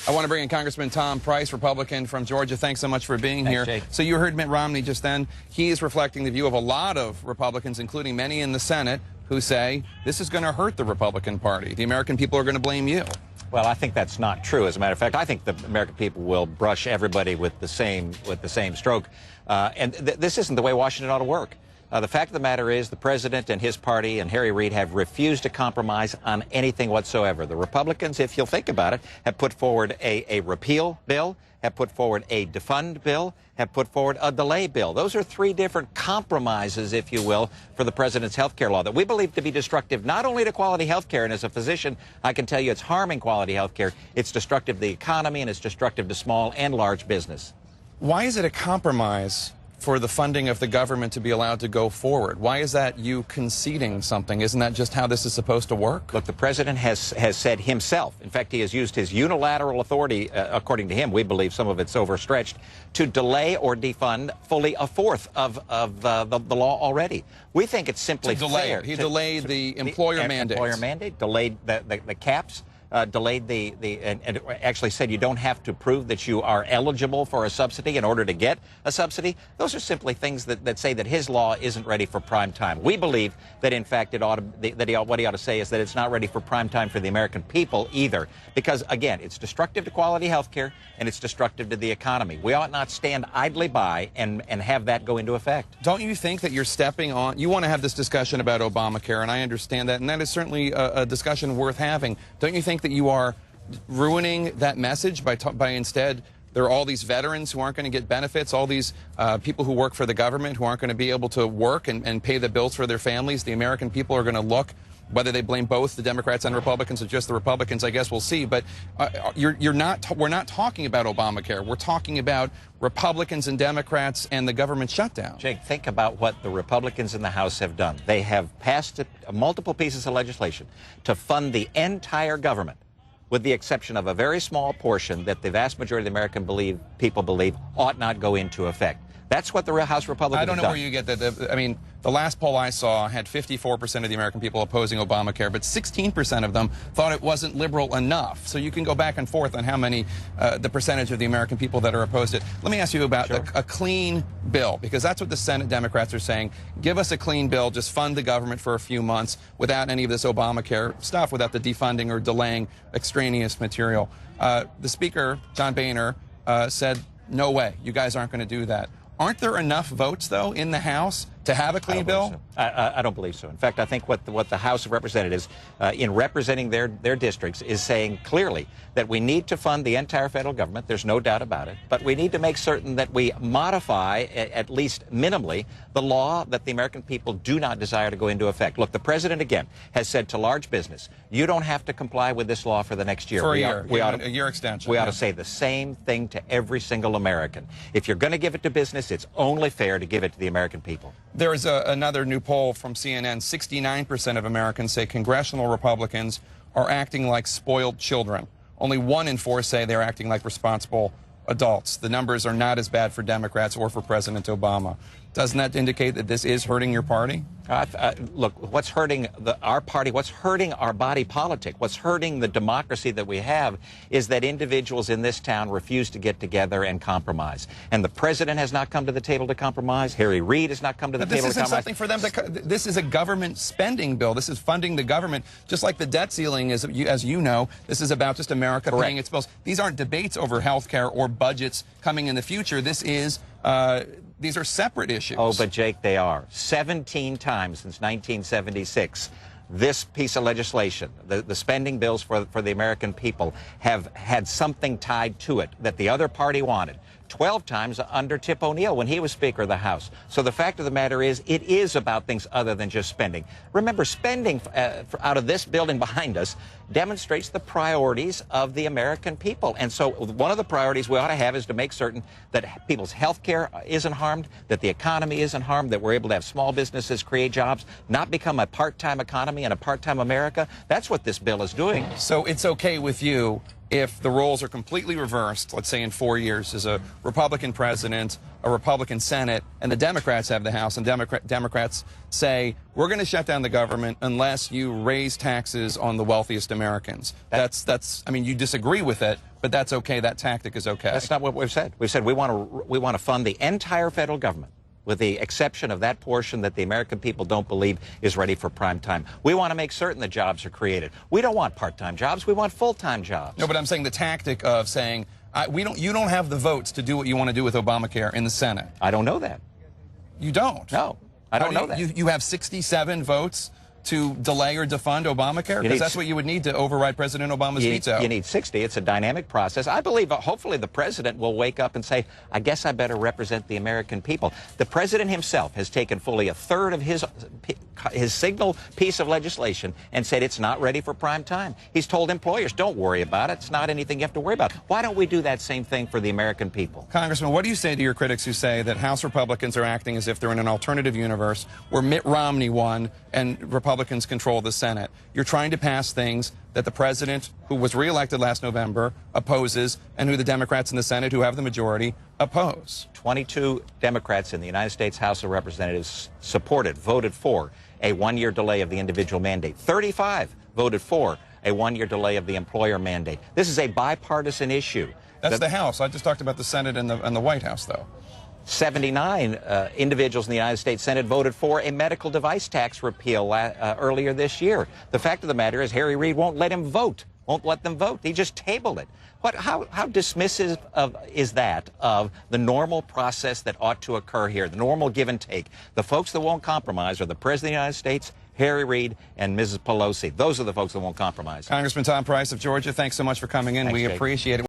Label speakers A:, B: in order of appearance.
A: I want to bring in Congressman Tom Price, Republican from Georgia. Thanks so much for being here.
B: Jake.
A: So you heard Mitt Romney just then. He is reflecting the view of a lot of Republicans, including many in the Senate, who say this is going to hurt the Republican Party. The American people are going to blame you.
B: Well, I think that's not true. As a matter of fact, I think the American people will brush everybody with the same stroke. This isn't the way Washington ought to work. The fact of the matter is the president and his party and Harry Reid have refused to compromise on anything whatsoever. The Republicans, if you'll think about it, have put forward a repeal bill, have put forward a defund bill, have put forward a delay bill. Those are three different compromises, if you will, for the president's health care law that we believe to be destructive not only to quality health care, and as a physician, I can tell you it's harming quality health care, it's destructive to the economy and it's destructive to small and large business.
A: Why is it a compromise for the funding of the government to be allowed to go forward? Why is that you conceding something? Isn't that just how this is supposed to work?
B: Look, the president has said himself, in fact, he has used his unilateral authority, according to him, we believe some of it's overstretched, to delay or defund fully a fourth of the law already. We think it's simply fair.
A: He delayed the employer mandate.
B: Employer mandate, delayed the caps. Delayed and actually said you don't have to prove that you are eligible for a subsidy in order to get a subsidy. Those are simply things that say that his law isn't ready for prime time. We believe that, in fact, what he ought to say is that it's not ready for prime time for the American people either. Because, again, it's destructive to quality health care and it's destructive to the economy. We ought not stand idly by and have that go into effect.
A: Don't you think that you're stepping on... You want to have this discussion about Obamacare, and I understand that, and that is certainly a discussion worth having. Don't you think that you are ruining that message by instead there are all these veterans who aren't going to get benefits, all these people who work for the government who aren't going to be able to work and pay the bills for their families? The American people are going to look, whether they blame both the Democrats and Republicans or just the Republicans, I guess we'll see. But we're not talking about Obamacare. We're talking about Republicans and Democrats and the government shutdown.
B: Jake, think about what the Republicans in the House have done. They have passed multiple pieces of legislation to fund the entire government, with the exception of a very small portion that the vast majority of the American people believe ought not go into effect. That's what the House Republicans have done.
A: I don't know where you get that. I mean, the last poll I saw had 54% of the American people opposing Obamacare, but 16% of them thought it wasn't liberal enough. So you can go back and forth on how many, the percentage of the American people that are opposed to it. Let me ask you about a clean bill, because that's what the Senate Democrats are saying. Give us a clean bill, just fund the government for a few months without any of this Obamacare stuff, without the defunding or delaying extraneous material. The Speaker, John Boehner, said, no way, you guys aren't going to do that. Aren't there enough votes, though, in the House to have a clean bill?
B: So. I don't believe so. In fact, I think what the House of Representatives, in representing their districts, is saying clearly that we need to fund the entire federal government. There's no doubt about it. But we need to make certain that we modify, at least minimally, the law that the American people do not desire to go into effect. Look, the president, again, has said to large business, you don't have to comply with this law for the next year.
A: For a year. A year extension.
B: We ought to say the same thing to every single American. If you're going to give it to business, it's only fair to give it to the American people.
A: There is another new poll from CNN. 69% of Americans say congressional Republicans are acting like spoiled children. Only 1 in 4 say they're acting like responsible adults. The numbers are not as bad for Democrats or for President Obama. Doesn't that indicate that this is hurting your party?
B: Look, what's hurting our party, what's hurting our body politic, what's hurting the democracy that we have is that individuals in this town refuse to get together and compromise. And the president has not come to the table to compromise. Harry Reid has not come to the table to compromise.
A: This isn't something for them to... This is a government spending bill. This is funding the government. Just like the debt ceiling is, as you know, this is about just America paying its bills. These aren't debates over health care or budgets coming in the future. This is... These are separate issues.
B: Oh, but Jake, they are. 17 times since 1976, this piece of legislation, the spending bills for the American people, have had something tied to it that the other party wanted. 12 times under Tip O'Neill when he was Speaker of the House. So the fact of the matter is, it is about things other than just spending. Remember, spending out of this building behind us demonstrates the priorities of the American people. And so one of the priorities we ought to have is to make certain that people's health care isn't harmed, that the economy isn't harmed, that we're able to have small businesses create jobs, not become a part-time economy and a part-time America. That's what this bill is doing.
A: So it's okay with you if the roles are completely reversed, let's say in 4 years, as a Republican president, a Republican Senate, and the Democrats have the House, and Democrats say, we're going to shut down the government unless you raise taxes on the wealthiest Americans. I mean, you disagree with it, but that's okay. That tactic is okay.
B: That's not what we've said. We've said we want to fund the entire federal government, with the exception of that portion that the American people don't believe is ready for prime time. We want to make certain that jobs are created. We don't want part-time jobs. We want full-time jobs.
A: No, but I'm saying the tactic of saying, you don't have the votes to do what you want to do with Obamacare in the Senate.
B: I don't know that.
A: You don't?
B: No, I don't know that.
A: You have 67 votes to delay or defund Obamacare? Because that's what you would need to override President Obama's veto.
B: You need 60. It's a dynamic process. I believe hopefully the president will wake up and say, I guess I better represent the American people. The president himself has taken fully a third of his signal piece of legislation and said it's not ready for prime time. He's told employers, don't worry about it. It's not anything you have to worry about. Why don't we do that same thing for the American people?
A: Congressman, what do you say to your critics who say that House Republicans are acting as if they're in an alternative universe where Mitt Romney won and Republicans control the Senate? You're trying to pass things that the president, who was reelected last November, opposes, and who the Democrats in the Senate, who have the majority, oppose.
B: 22 Democrats in the United States House of Representatives voted for a one-year delay of the individual mandate. 35 voted for a one-year delay of the employer mandate. This is a bipartisan issue.
A: That's the House. I just talked about the Senate and the White House, though.
B: 79 individuals in the United States Senate voted for a medical device tax repeal earlier this year. The fact of the matter is Harry Reid won't let them vote. He just tabled it. How dismissive is that of the normal process that ought to occur here, the normal give and take? The folks that won't compromise are the President of the United States, Harry Reid, and Mrs. Pelosi. Those are the folks that won't compromise.
A: Congressman Tom Price of Georgia, thanks so much for coming in.
B: Thanks,
A: We
B: Jake.
A: appreciate it.